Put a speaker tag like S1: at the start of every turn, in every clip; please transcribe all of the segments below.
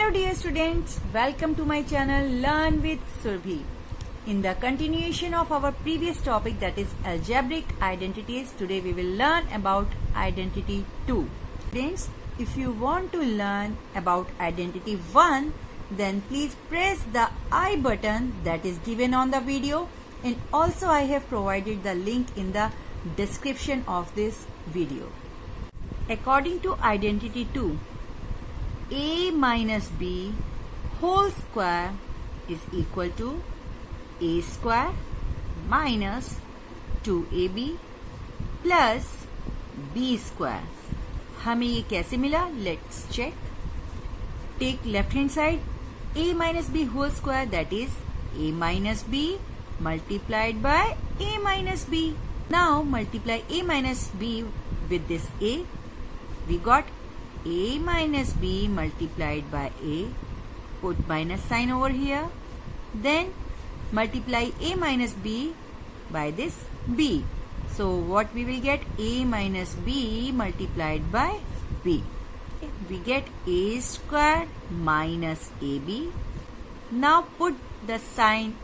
S1: Hello dear students, welcome to my channel Learn with Surbhi. In the continuation of our previous topic, that is algebraic identities, today we will learn about identity 2. Students, if you want to learn about identity 1, then please press the I button that is given on the video, and also I have provided the link in the description of this video. According to identity 2, a minus b whole square is equal to a square minus 2ab plus b square. हमें ये कैसे मिला? Let's check. Take left hand side, a minus b whole square, that is a minus b multiplied by a minus b. Now multiply a minus b with this a. We got a minus b multiplied by a. Put minus sign over here. Then multiply a minus b by this b. So what we will get? A minus b multiplied by b. We get a square minus ab. Now put the sign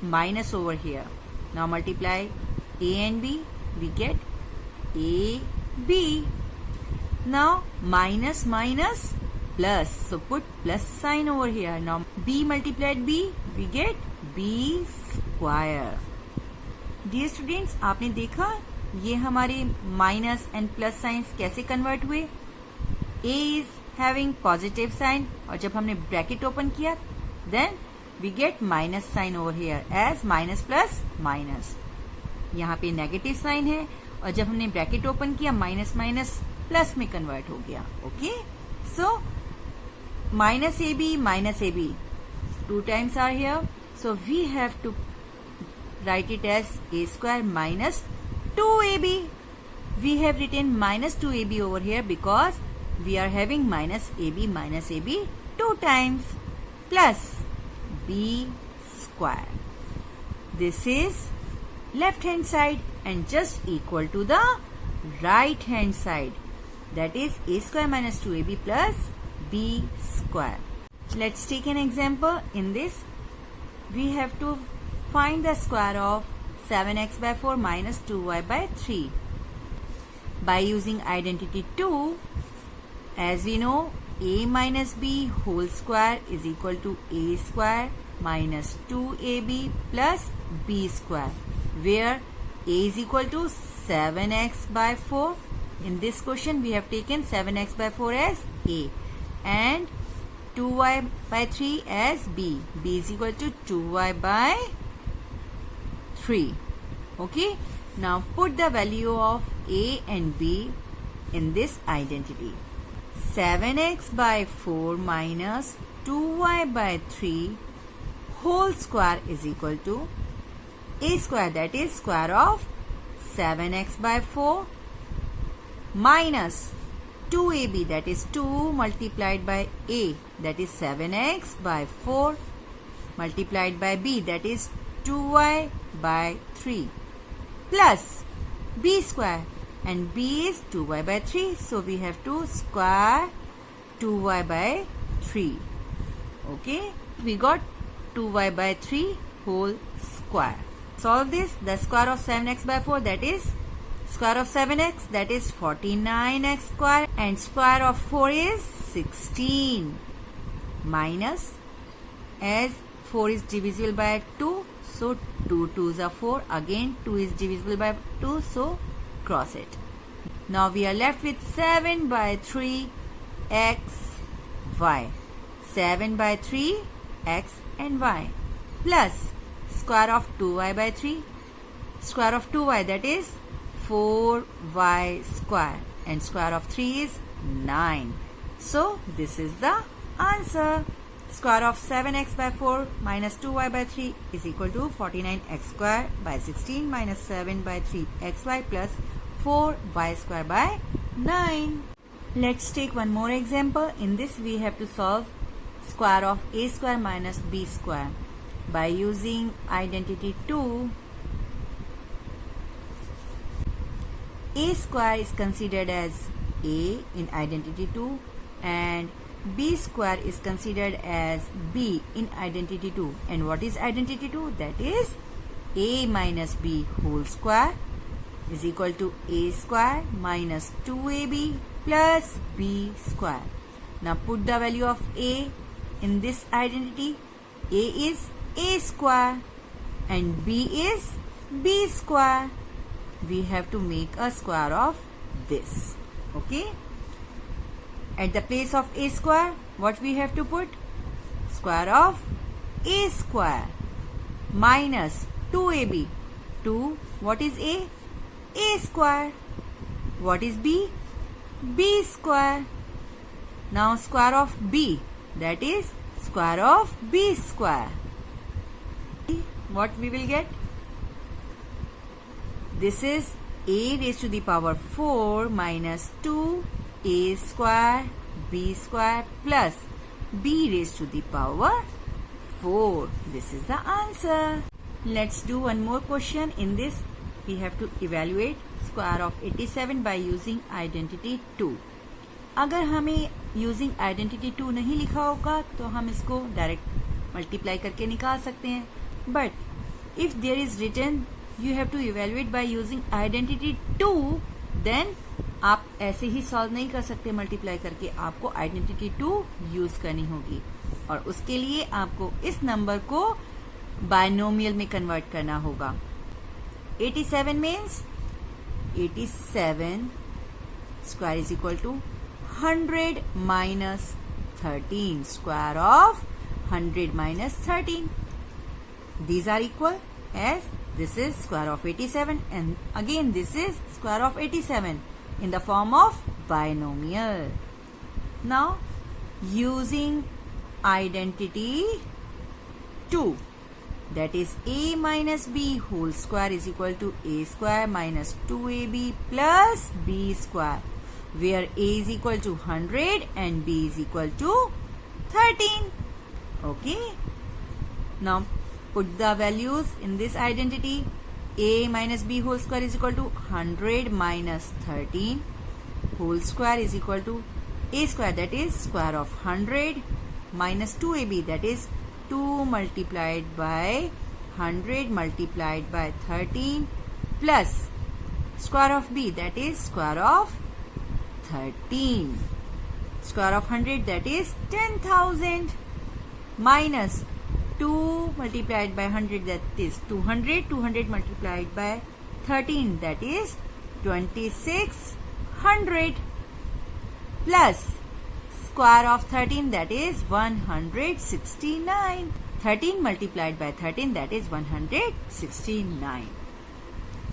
S1: minus over here. Now multiply a and b. We get ab. Now minus minus plus. So put plus sign over here. Now b multiplied b. We get b square. Dear students, आपने देखा ये हमारे minus and plus science कैसे convert हुए. a is having positive sign और जब हमने bracket open किया then we get minus sign over here as minus plus minus. यहाँ पे नेगेटिव साइन है और जब हमने ब्रैकेट ओपन किया माइनस माइनस प्लस में कन्वर्ट हो गया. Okay, so minus a b two times r here, so we have to write it as a square minus 2ab. We have written minus 2ab over here because we are having minus ab 2 times plus b square. This is left hand side and just equal to the right hand side, that is a square minus 2ab plus b square. Let's take an example. In this we have to find the square of 7x by 4 minus 2y by 3. By using identity 2, as we know, a minus b whole square is equal to a square minus 2ab plus b square, where a is equal to 7x by 4. In this question, we have taken 7x by 4 as a and 2y by 3 as b. b is equal to 2y by 3. Okay, now put the value of a and b in this identity. 7x by 4 minus 2y by 3 whole square is equal to a square, that is square of 7x by 4 minus 2ab, that is 2 multiplied by a, that is 7x by 4 multiplied by b, that is 2y by 3 plus b square, and b is 2y by 3, so we have to square 2y by 3. Okay, we got 2y by 3 whole square. Solve this. The square of 7x by 4, that is square of 7x, that is 49x square, and square of 4 is 16 minus, as 4 is divisible by 2, so 2 2s are 4. Again 2 is divisible by 2, so cross it. Now we are left with 7 by 3 x y. 7 by 3 x and y plus square of 2y by 3, square of 2y, that is 4y square, and square of 3 is 9. So this is the answer. Square of 7x by 4 minus 2y by 3 is equal to 49x square by 16 minus 7 by 3 xy plus 4y square by 9. Let's take one more example. In this we have to solve square of a square minus b square. By using identity 2, a square is considered as a in identity 2 and b square is considered as b in identity 2. And what is identity 2? That is a minus b whole square is equal to a square minus 2ab plus b square. Now put the value of a in this identity. A is a square and b is b square. We have to make a square of this. Okay? At the place of a square, what we have to put? Square of a square minus 2ab. 2, what is a? A square. What is b? B square. Now square of b, that is square of b square. What we will get? This is a raised to the power 4 minus 2a square b square plus b raised to the power 4. This is the answer. Let's do one more question. In this, we have to evaluate square of 87 by using identity 2. अगर हमें using identity 2 नहीं लिखा होगा तो हम इसको direct multiply करके निकाल सकते हैं. But if there is written you have to evaluate by using identity 2, then आप ऐसे ही सॉल्व नहीं कर सकते मल्टीप्लाई करके. आपको आइडेंटिटी 2 यूज करनी होगी और उसके लिए आपको इस नंबर को बायनोमियल में कन्वर्ट करना होगा. 87 means 87 square is equal to 100 minus 13. Square of 100 minus 13. These are equal as this is square of 87 and again this is square of 87 in the form of binomial. Now using identity 2, that is a minus b whole square is equal to a square minus 2ab plus b square, where a is equal to 100 and b is equal to 13. Okay. Now put the values in this identity. A minus b whole square is equal to 100 minus 13 whole square is equal to a square, that is square of 100 minus 2ab, that is 2 multiplied by 100 multiplied by 13 plus square of b, that is square of 13. Square of 100, that is 10,000 minus 2 multiplied by 100, that is 200. 200 multiplied by 13, that is 2600 plus square of 13, that is 169. 13 multiplied by 13, that is 169.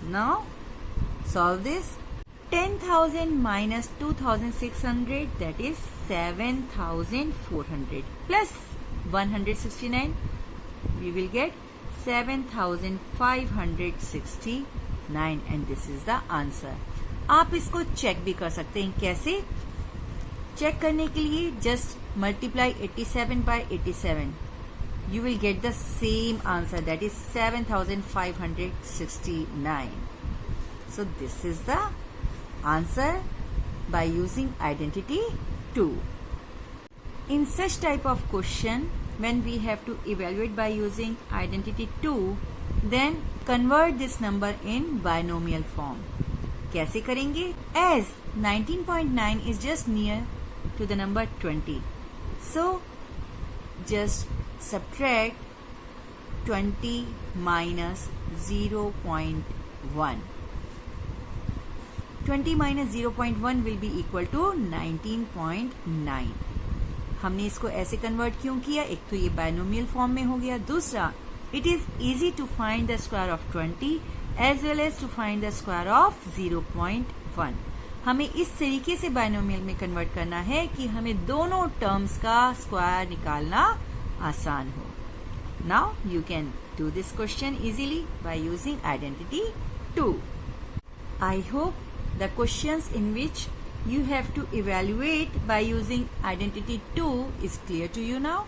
S1: Now solve this. 10,000 minus 2,600, that is 7,400 plus 169, we will get 7,569 and this is the answer. आप इसको check भी कर सकते हैं. कैसे check करने के लिए just multiply 87 by 87. You will get the same answer, that is 7,569. So this is the answer by using identity 2. In such type of question, when we have to evaluate by using identity 2, then convert this number in binomial form. कैसे करेंगे? As 19.9 is just near to the number 20. So just subtract 20 minus 0.1. 20 minus 0.1 will be equal to 19.9. हमने इसको ऐसे convert क्यों किया? एक तो ये बायनोमियल फॉर्म में हो गया. दूसरा, it is easy to find the square of 20 as well as to find the square of 0.1. हमें इस तरीके से बायनोमियल में कन्वर्ट करना है कि हमें दोनों टर्म्स का स्क्वायर निकालना आसान हो. Now you can do this question easily by using identity 2. I hope the questions in which you have to evaluate by using identity 2 is clear to you now.